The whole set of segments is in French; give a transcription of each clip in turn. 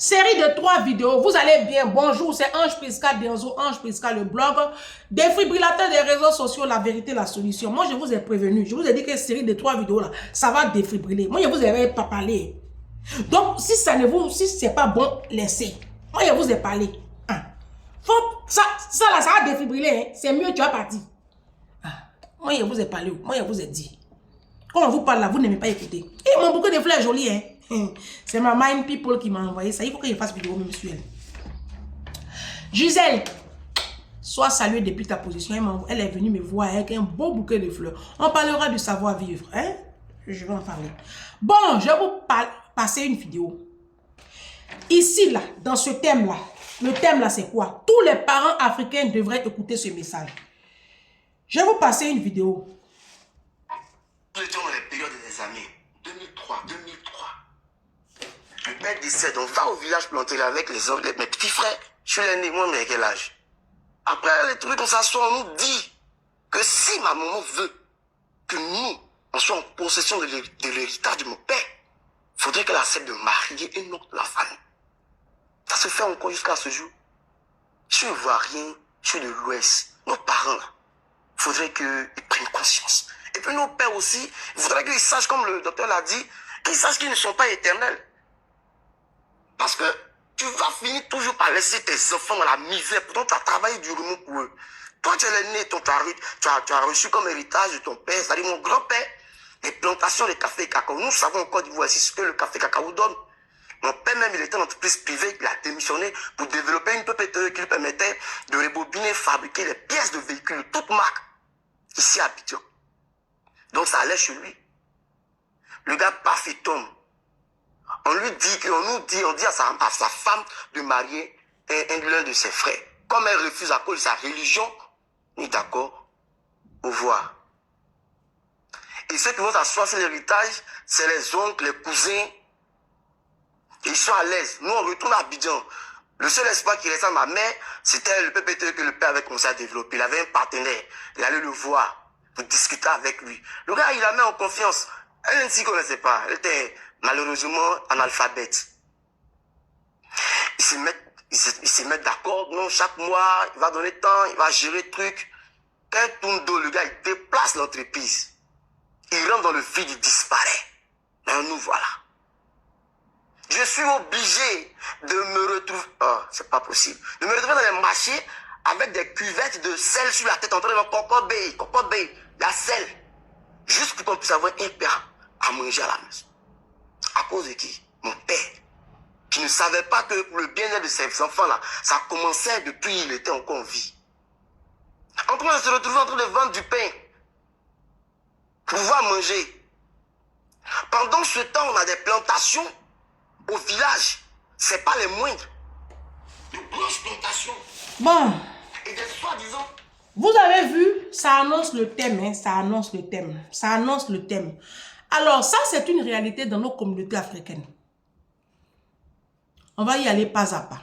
Série de 3 vidéos. Vous allez bien. Bonjour, c'est Ange Prisca Denzo, Ange Prisca, le blog. Défibrillateur des réseaux sociaux, la vérité, la solution. Moi, je vous ai prévenu. Je vous ai dit que série de 3 vidéos là, ça va défibriller. Moi, je vous avais pas parlé. Donc, si ça ne vous, si c'est pas bon, laissez. Moi, je vous ai parlé. Hein. Ça là, ça va défibriller. Hein. C'est mieux, tu vas partir. Ah. Moi, je vous ai parlé. Moi, je vous ai dit. Quand on vous parle là, vous n'aimez pas écouter. Et mon bouquet de fleurs joli, hein. C'est ma Mind People qui m'a envoyé ça. Il faut que je fasse vidéo même sur elle. Gisèle, sois saluée depuis ta position. Elle est venue me voir avec un beau bouquet de fleurs. On parlera du savoir-vivre. Hein? Je vais en parler. Bon, je vais vous passer une vidéo. Ici, là, dans ce thème-là, le thème là, c'est quoi? Tous les parents africains devraient écouter ce message. Je vais vous passer une vidéo. Nous étions dans les périodes des années 2003. Le père décède, on va au village planter avec mes petits frères. Je suis l'aîné, moi, mais à quel âge? Après les trucs, on s'assoit, on nous dit que si ma maman veut que nous, on soit en possession de l'héritage de mon père, il faudrait qu'elle accepte de marier une autre de la famille. Ça se fait encore jusqu'à ce jour. Je suis ivoirien, je suis de l'Ouest. Nos parents, là, il faudrait qu'ils prennent conscience. Et puis nos pères aussi, il faudrait qu'ils sachent, comme le docteur l'a dit, qu'ils sachent qu'ils ne sont pas éternels. Parce que tu vas finir toujours par laisser tes enfants dans la misère. Pourtant, tu as travaillé durement pour eux. Toi, tu es l'aîné, tu as reçu comme héritage de ton père, c'est-à-dire mon grand-père, les plantations de café et cacao. Nous savons en Côte d'Ivoire ici ce que le café et cacao donne. Mon père même, il était en entreprise privée, il a démissionné pour développer une PPTE qui lui permettait de rebobiner, fabriquer les pièces de véhicules de toute marque, ici à Abidjan. Donc ça allait chez lui. Le gars paf, il tombe. On lui dit, on dit à sa femme de marier l'un de ses frères. Comme elle refuse à cause de sa religion, on est d'accord, au revoir. Et ceux qui vont s'asseoir sur l'héritage, c'est les oncles, les cousins. Ils sont à l'aise. Nous, on retourne à Abidjan. Le seul espoir qui restait à ma mère, c'était le PPTE que le père avait commencé à développer. Il avait un partenaire. Il allait le voir pour discuter avec lui. Le gars, il la met en confiance. Elle ne s'y connaissait pas. Elle était malheureusement analphabète. Ils se mettent d'accord. Non, chaque mois, il va donner temps, il va gérer le truc. Quand il tourne dos, le gars, il déplace l'entreprise. Il rentre dans le vide, il disparaît. Mais nous voilà. Je suis obligé de me retrouver... Oh, c'est pas possible. De me retrouver dans les marchés avec des cuvettes de sel sur la tête en train de cocober, la sel. Juste pour qu'on puisse avoir un père à manger à la maison. À cause de qui? Mon père. Qui ne savait pas que pour le bien-être de ses enfants-là, ça commençait depuis qu'il était encore en vie. En train de se retrouver en train de vendre du pain. Pour pouvoir manger. Pendant ce temps, on a des plantations au village. C'est pas les moindres. De grosses plantations. Bon. Et des soi-disant. Vous avez vu, ça annonce le thème, hein, ça annonce le thème. Ça annonce le thème. Alors, ça, c'est une réalité dans nos communautés africaines. On va y aller pas à pas.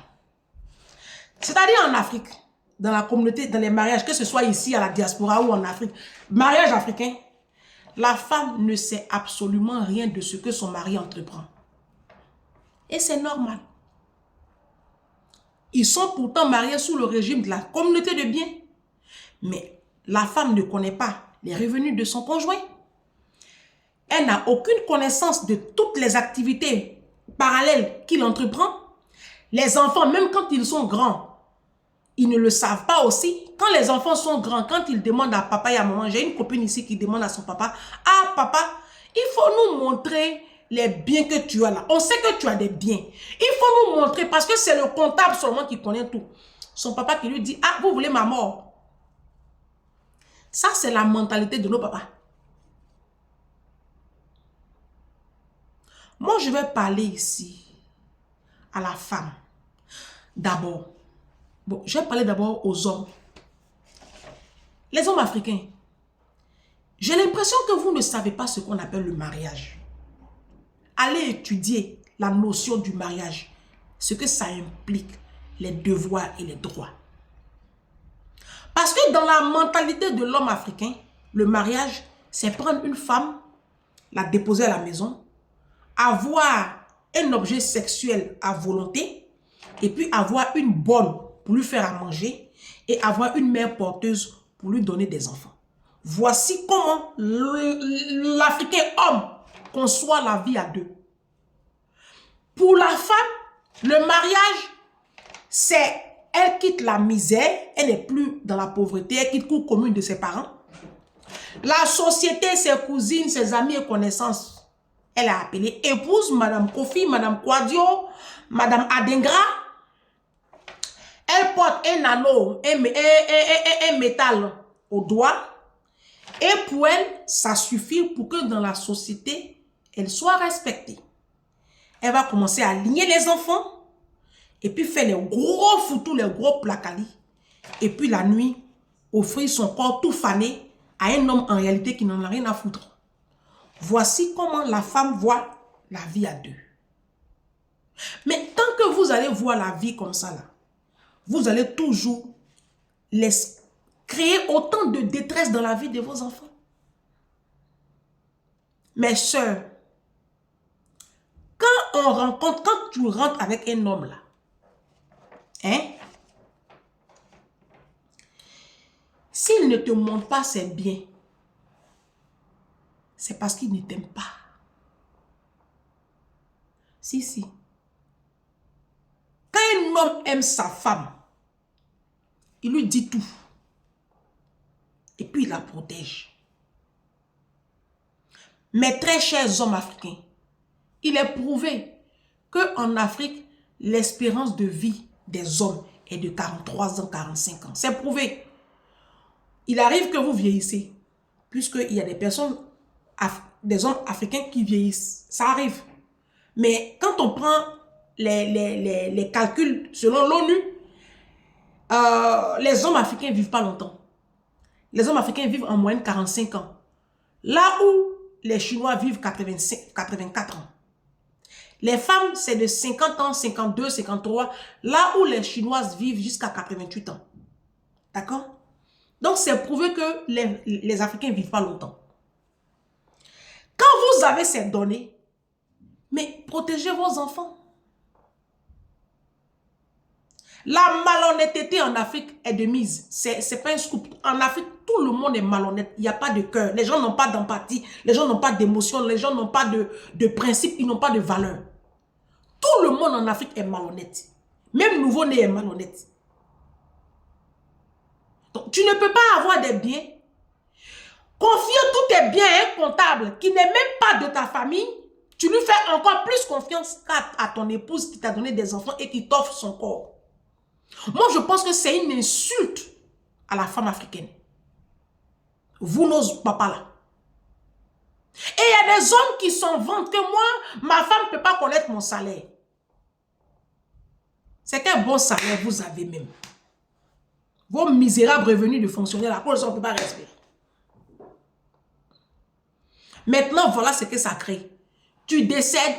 C'est-à-dire en Afrique, dans la communauté, dans les mariages, que ce soit ici à la diaspora ou en Afrique, mariage africain, la femme ne sait absolument rien de ce que son mari entreprend. Et c'est normal. Ils sont pourtant mariés sous le régime de la communauté de biens. Mais la femme ne connaît pas les revenus de son conjoint. Elle n'a aucune connaissance de toutes les activités parallèles qu'il entreprend. Les enfants, même quand ils sont grands, ils ne le savent pas aussi. Quand les enfants sont grands, quand ils demandent à papa et à maman, j'ai une copine ici qui demande à son papa, « Ah papa, il faut nous montrer les biens que tu as là. On sait que tu as des biens. Il faut nous montrer parce que c'est le comptable seulement qui connaît tout. » Son papa qui lui dit, « Ah, vous voulez ma mort? » Ça, c'est la mentalité de nos papas. Moi, je vais parler ici à la femme. D'abord. Bon, je vais parler d'abord aux hommes. Les hommes africains. J'ai l'impression que vous ne savez pas ce qu'on appelle le mariage. Allez étudier la notion du mariage. Ce que ça implique, les devoirs et les droits. Parce que dans la mentalité de l'homme africain, le mariage, c'est prendre une femme, la déposer à la maison, avoir un objet sexuel à volonté et puis avoir une bonne pour lui faire à manger et avoir une mère porteuse pour lui donner des enfants. Voici comment l'Africain homme conçoit la vie à deux. Pour la femme, le mariage, c'est elle quitte la misère, elle n'est plus dans la pauvreté, elle quitte cour commune de ses parents. La société, ses cousines, ses amis et connaissances, elle a appelé épouse, Madame Kofi, Madame Kwadio, Madame Adengra. Elle porte un anneau, un métal au doigt. Et pour elle, ça suffit pour que dans la société, elle soit respectée. Elle va commencer à aligner les enfants. Et puis faire les gros foutous, les gros placalis. Et puis la nuit, offrir son corps tout fané à un homme en réalité qui n'en a rien à foutre. Voici comment la femme voit la vie à deux. Mais tant que vous allez voir la vie comme ça, là, vous allez toujours créer autant de détresse dans la vie de vos enfants. Mes soeurs, quand tu rentres avec un homme là, hein, s'il ne te montre pas ses biens, c'est parce qu'il ne t'aime pas. Si. Quand un homme aime sa femme, il lui dit tout. Et puis il la protège. Mes très chers hommes africains, il est prouvé qu'en Afrique, l'espérance de vie des hommes est de 43 ans, 45 ans. C'est prouvé. Il arrive que vous vieillissez, puisqu'il y a des personnes, des hommes africains qui vieillissent. Ça arrive. Mais quand on prend les calculs selon l'ONU, les hommes africains ne vivent pas longtemps. Les hommes africains vivent en moyenne 45 ans. Là où les Chinois vivent 84 ans. Les femmes, c'est de 50 ans, 52, 53. Là où les Chinoises vivent jusqu'à 88 ans. D'accord? Donc, c'est prouvé que les Africains ne vivent pas longtemps. Quand vous avez ces données, mais protégez vos enfants. La malhonnêteté en Afrique est de mise. C'est pas un scoop. En Afrique, tout le monde est malhonnête. Il n'y a pas de cœur. Les gens n'ont pas d'empathie. Les gens n'ont pas d'émotion. Les gens n'ont pas de principe. Ils n'ont pas de valeur. Tout le monde en Afrique est malhonnête. Même nouveau-né est malhonnête. Donc, tu ne peux pas avoir des biens. Confier tous tes biens à un comptable qui n'est même pas de ta famille. Tu lui fais encore plus confiance qu'à ton épouse qui t'a donné des enfants et qui t'offre son corps. Moi, je pense que c'est une insulte à la femme africaine. Vous, nos papas là. Et il y a des hommes qui s'en vantent que moi, ma femme ne peut pas connaître mon salaire. C'est quel bon salaire vous avez même. Vos misérables revenus de fonctionnaires, la cause, on ne peut pas respirer. Maintenant, voilà ce que ça crée. Tu décèdes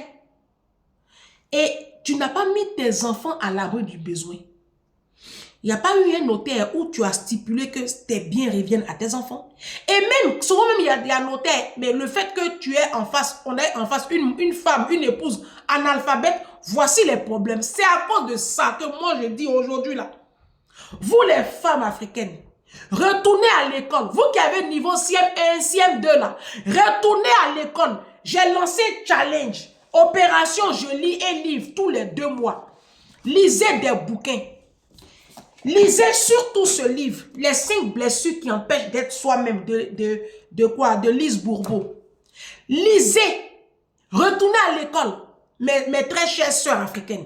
et tu n'as pas mis tes enfants à l'abri du besoin. Il n'y a pas eu un notaire où tu as stipulé que tes biens reviennent à tes enfants. Et même, souvent même, il y a des notaires, mais le fait que tu es en face, on est en face une femme, une épouse analphabète, voici les problèmes. C'est à cause de ça que moi je dis aujourd'hui là, vous les femmes africaines, retournez à l'école. Vous qui avez niveau CM1, CM2 là, retournez à l'école. J'ai lancé challenge, opération je lis un livre tous les 2 mois. Lisez des bouquins. Lisez surtout ce livre, les 5 blessures qui empêchent d'être soi-même, de Lise Bourbeau. Lisez, retournez à l'école, mes très chères sœurs africaines.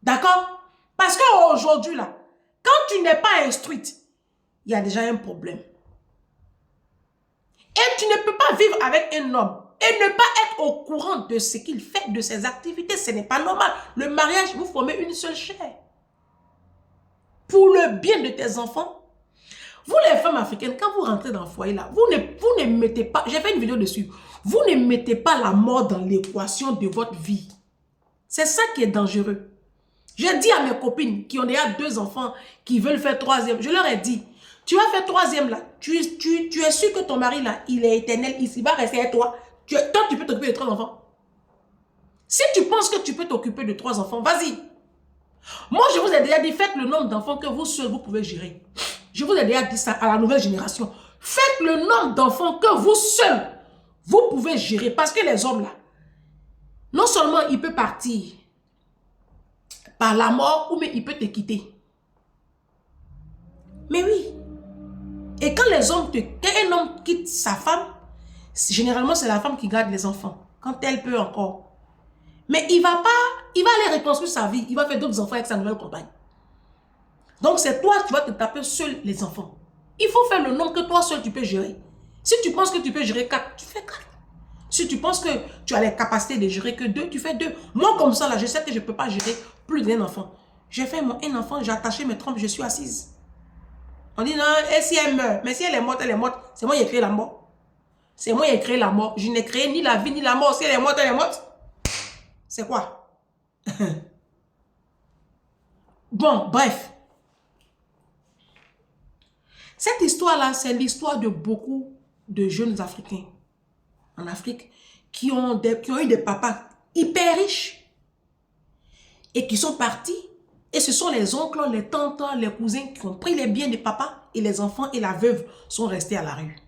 D'accord? Parce qu'aujourd'hui, là, quand tu n'es pas instruite, il y a déjà un problème. Et tu ne peux pas vivre avec un homme et ne pas être au courant de ce qu'il fait, de ses activités. Ce n'est pas normal. Le mariage, vous formez une seule chair. Pour le bien de tes enfants, vous les femmes africaines, quand vous rentrez dans le foyer là, vous ne mettez pas, j'ai fait une vidéo dessus, vous ne mettez pas la mort dans l'équation de votre vie. C'est ça qui est dangereux. J'ai dit à mes copines qui ont déjà 2 enfants, qui veulent faire 3e, je leur ai dit, tu vas faire 3e là, tu es sûr que ton mari là, il est éternel, il va rester avec toi. Toi, tu peux t'occuper de 3 enfants. Si tu penses que tu peux t'occuper de 3 enfants, vas-y. Moi, je vous ai déjà dit, faites le nombre d'enfants que vous seul, vous pouvez gérer. Je vous ai déjà dit ça à la nouvelle génération. Faites le nombre d'enfants que vous seul, vous pouvez gérer. Parce que les hommes là, non seulement il peut partir par la mort, ou mais il peut te quitter. Mais oui. Et quand un homme quitte sa femme, généralement c'est la femme qui garde les enfants. Quand elle peut encore. Mais il va aller reconstruire sa vie. Il va faire d'autres enfants avec sa nouvelle compagne. Donc c'est toi, tu vas te taper seul les enfants. Il faut faire le nombre que toi seul tu peux gérer. Si tu penses que tu peux gérer 4, tu fais 4. Si tu penses que tu as les capacités de gérer que 2, tu fais 2. Moi comme ça là, je sais que je ne peux pas gérer plus d'un enfant. J'ai fait un enfant, j'ai attaché mes trompes, je suis assise. On dit non, et si elle meurt? Mais si elle est morte, elle est morte. C'est moi qui ai créé la mort. C'est moi qui ai créé la mort. Je n'ai créé ni la vie ni la mort. Si elle est morte, elle est morte. C'est quoi? Bon, bref. Cette histoire-là, c'est l'histoire de beaucoup de jeunes Africains en Afrique qui ont eu des papas hyper riches et qui sont partis. Et ce sont les oncles, les tantes, les cousins qui ont pris les biens des papas et les enfants et la veuve sont restés à la rue.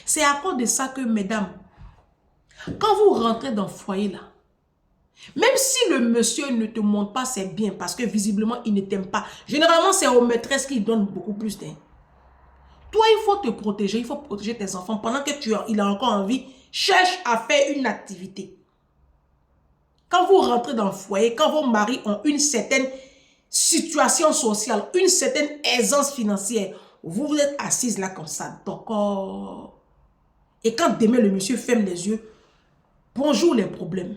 C'est à cause de ça que, mesdames, quand vous rentrez dans le foyer là, même si le monsieur ne te montre pas ses biens parce que visiblement il ne t'aime pas, généralement c'est aux maîtresses qui donnent beaucoup plus d'aide. Toi, il faut te protéger, il faut protéger tes enfants pendant que il a encore envie. Cherche à faire une activité. Quand vous rentrez dans le foyer, quand vos maris ont une certaine situation sociale, une certaine aisance financière, vous êtes assise là comme ça, d'accord. Et quand demain le monsieur ferme les yeux, bonjour les problèmes.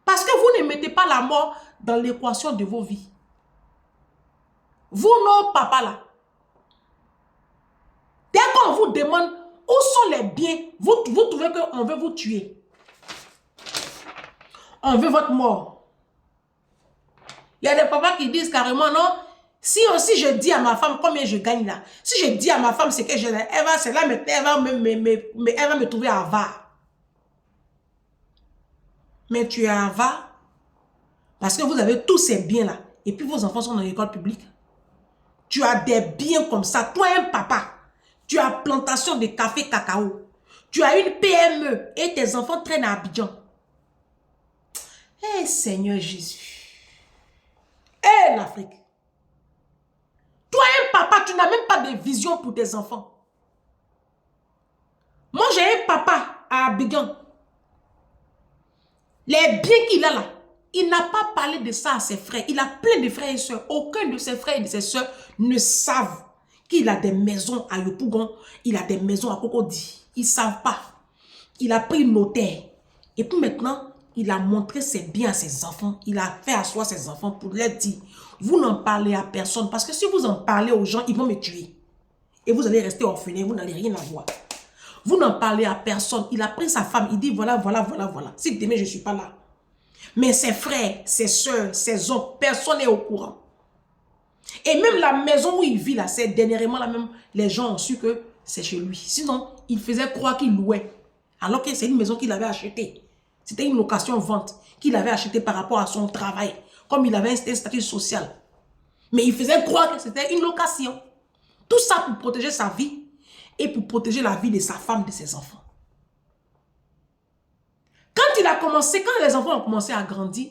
Parce que vous ne mettez pas la mort dans l'équation de vos vies. Vous, nos papas là, dès qu'on vous demande où sont les biens, vous trouvez qu'on veut vous tuer. On veut votre mort. Il y a des papas qui disent carrément non. Si aussi je dis à ma femme combien je gagne là, si je dis à ma femme ce que je elle va me trouver avare. Mais tu es avare parce que vous avez tous ces biens là et puis vos enfants sont dans l'école publique. Tu as des biens comme ça. Toi, un papa, tu as plantation de café cacao. Tu as une PME et tes enfants traînent à Abidjan. Eh Seigneur Jésus. Eh l'Afrique. Toi, un papa, tu n'as même pas de vision pour tes enfants. Moi, j'ai un papa à Abidjan. Les biens qu'il a là, il n'a pas parlé de ça à ses frères. Il a plein de frères et sœurs. Aucun de ses frères et de ses sœurs ne savent qu'il a des maisons à Yopougon. Il a des maisons à Cocody. Ils ne savent pas. Il a pris notaire. Et puis maintenant, il a montré ses biens à ses enfants. Il a fait asseoir ses enfants pour leur dire, vous n'en parlez à personne. Parce que si vous en parlez aux gens, ils vont me tuer. Et vous allez rester orphelin. Vous n'allez rien avoir. Vous n'en parlez à personne. Il a pris sa femme. Il dit, voilà. Si demain, je ne suis pas là. Mais ses frères, ses soeurs, ses oncles, personne n'est au courant. Et même la maison où il vit là, c'est dernièrement là même, les gens ont su que c'est chez lui. Sinon, il faisait croire qu'il louait. Alors que c'est une maison qu'il avait achetée. C'était une location-vente qu'il avait achetée par rapport à son travail. Comme il avait un statut social. Mais il faisait croire que c'était une location. Tout ça pour protéger sa vie et pour protéger la vie de sa femme, de ses enfants. Quand il a commencé, quand les enfants ont commencé à grandir,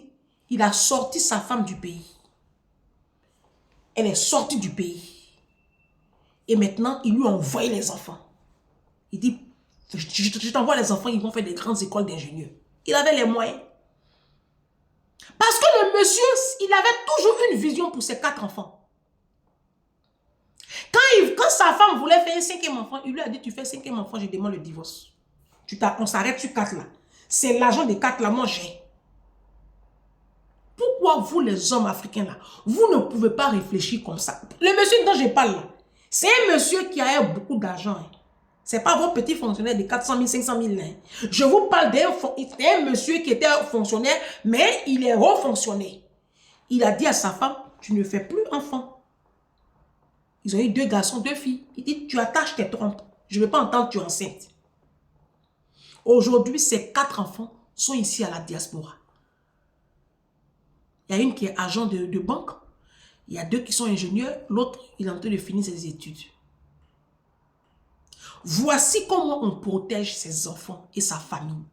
il a sorti sa femme du pays. Elle est sortie du pays. Et maintenant, il lui a envoyé les enfants. Il dit, je t'envoie les enfants, ils vont faire des grandes écoles d'ingénieurs. Il avait les moyens. Parce que le monsieur, il avait toujours une vision pour ses 4 enfants. Quand sa femme voulait faire un 5e enfant, il lui a dit, tu fais 5e enfant, je demande le divorce. On s'arrête sur 4 là. C'est l'argent des 4 là, moi j'ai. Pourquoi vous les hommes africains là, vous ne pouvez pas réfléchir comme ça? Le monsieur dont je parle là, c'est un monsieur qui a beaucoup d'argent. Hein. Ce n'est pas vos petits fonctionnaires de 400 000, 500 000. Hein. Je vous parle d'un monsieur qui était fonctionnaire, mais il est haut fonctionnaire. Il a dit à sa femme, tu ne fais plus enfant. Ils ont eu 2 garçons, 2 filles. Il dit, tu attaches tes trompes. Je ne veux pas entendre que tu es enceinte. Aujourd'hui, ces 4 enfants sont ici à la diaspora. Il y a une qui est agent de banque. Il y a 2 qui sont ingénieurs. L'autre, il est en train de finir ses études. Voici comment on protège ses enfants et sa famille.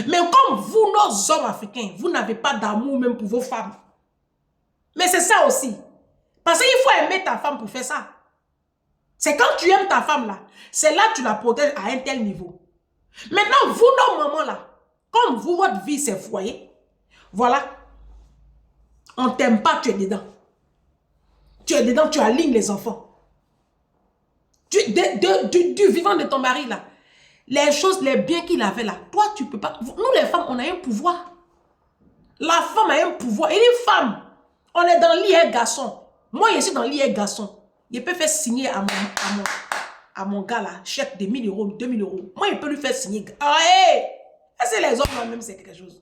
Mais comme vous, nos hommes africains, vous n'avez pas d'amour même pour vos femmes. Mais c'est ça aussi. Parce qu'il faut aimer ta femme pour faire ça. C'est quand tu aimes ta femme là, c'est là que tu la protèges à un tel niveau. Maintenant, vous, nos mamans là, comme vous, votre vie c'est foyer, voilà, on ne t'aime pas, tu es dedans. Tu es dedans, tu alignes les enfants. Du vivant de ton mari là, les choses, les biens qu'il avait là, toi tu peux pas. Nous les femmes, on a un pouvoir. La femme a un pouvoir. Et les femmes, on est dans l'IA garçon. Moi, je suis dans l'IA garçon. Je peux faire signer à mon gars là, chèque de 1000 euros, 2000 euros. Moi, je peux lui faire signer. Ah, hey! C'est les hommes là même, c'est quelque chose.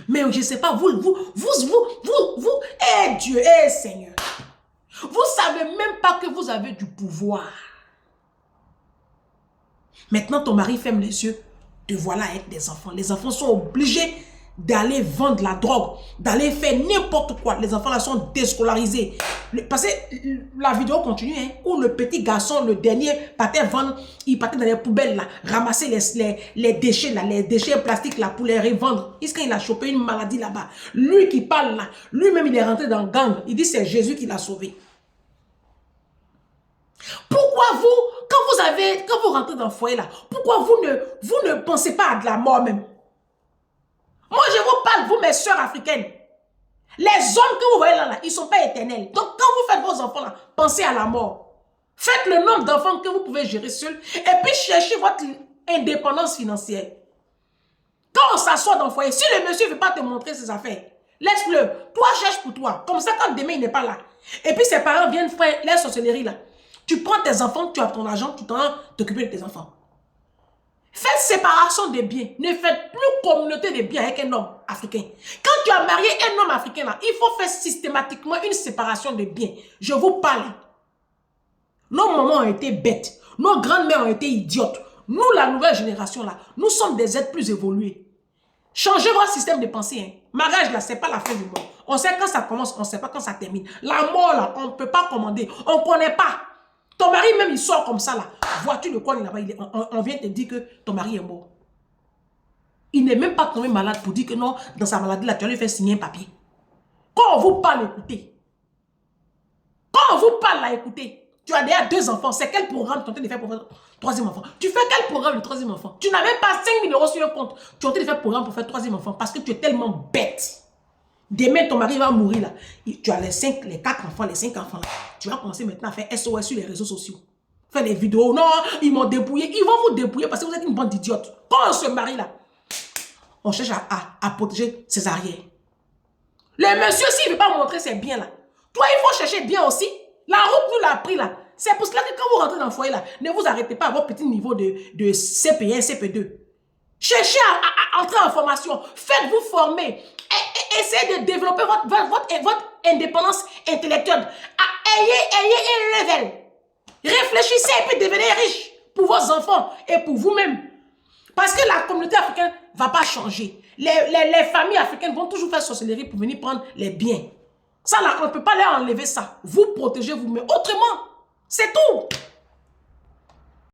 Mais je ne sais pas, vous, eh Dieu, eh Seigneur. Vous ne savez même pas que vous avez du pouvoir. Maintenant, ton mari ferme les yeux. Te voilà avec des enfants. Les enfants sont obligés d'aller vendre la drogue, d'aller faire n'importe quoi. Les enfants là sont déscolarisés. Parce que la vidéo continue, hein, où le petit garçon, le dernier, partait vendre, il partait dans les poubelles là, ramasser les déchets là, les déchets plastiques là pour les revendre. Est-ce qu'il a chopé une maladie là-bas? Lui qui parle là, lui-même il est rentré dans le gang. Il dit c'est Jésus qui l'a sauvé. Pourquoi vous, quand vous rentrez dans le foyer là, pourquoi vous ne pensez pas à de la mort même? Moi, je vous parle, vous, mes soeurs africaines. Les hommes que vous voyez là, ils ne sont pas éternels. Donc, quand vous faites vos enfants là, pensez à la mort. Faites le nombre d'enfants que vous pouvez gérer seul et puis cherchez votre indépendance financière. Quand on s'assoit dans le foyer, si le monsieur ne veut pas te montrer ses affaires, laisse-le. Toi, cherche pour toi. Comme ça, quand demain, il n'est pas là. Et puis, ses parents viennent faire la sorcellerie là. Tu prends tes enfants, tu as ton argent, tu t'en t'occuper de tes enfants. Faites séparation des biens. Ne faites plus communauté de biens avec un homme africain. Quand tu as marié un homme africain, là, il faut faire systématiquement une séparation de biens. Je vous parle. Nos mamans ont été bêtes. Nos grandes-mères ont été idiotes. Nous, la nouvelle génération, là, nous sommes des êtres plus évolués. Changez votre système de pensée. Hein. Mariage, là, ce n'est pas la fin du monde. On sait quand ça commence, on ne sait pas quand ça termine. La mort, là, on ne peut pas commander. On ne connaît pas. Ton mari même, il sort comme ça là. Vois-tu le coin là-bas, on vient te dire que ton mari est mort. Il n'est même pas tombé malade pour dire que non, dans sa maladie là, tu vas lui faire signer un papier. Quand on vous parle, écoutez. Quand on vous parle là, écoutez. Tu as déjà 2 enfants. C'est quel programme tu es en train de faire pour faire 3e enfant? Tu fais quel programme le 3e enfant? Tu n'as même pas 5 000 euros sur un compte. Tu es en train de faire programme pour faire 3e enfant parce que tu es tellement bête. Demain, ton mari va mourir là. Tu as les 4 enfants, les 5 enfants là. Tu vas commencer maintenant à faire SOS sur les réseaux sociaux. Faire des vidéos. Non, ils m'ont dépouillé. Ils vont vous dépouiller parce que vous êtes une bande d'idiotes. Quand on se marie là, on cherche à protéger ses arrières. Le monsieur, s'il ne veut pas montrer ses biens là, toi, il faut chercher bien aussi. La route nous l'a pris là. C'est pour cela que quand vous rentrez dans le foyer là, ne vous arrêtez pas à votre petit niveau de CP1, CP2. Cherchez à entrer en formation. Faites-vous former. Essayez de développer votre indépendance intellectuelle. Ayez un level. Réfléchissez et puis devenez riche pour vos enfants et pour vous-même. Parce que la communauté africaine ne va pas changer. Les familles africaines vont toujours faire sorcellerie pour venir prendre les biens. Ça là, on ne peut pas leur enlever ça. Vous protégez vous-même. Autrement, c'est tout.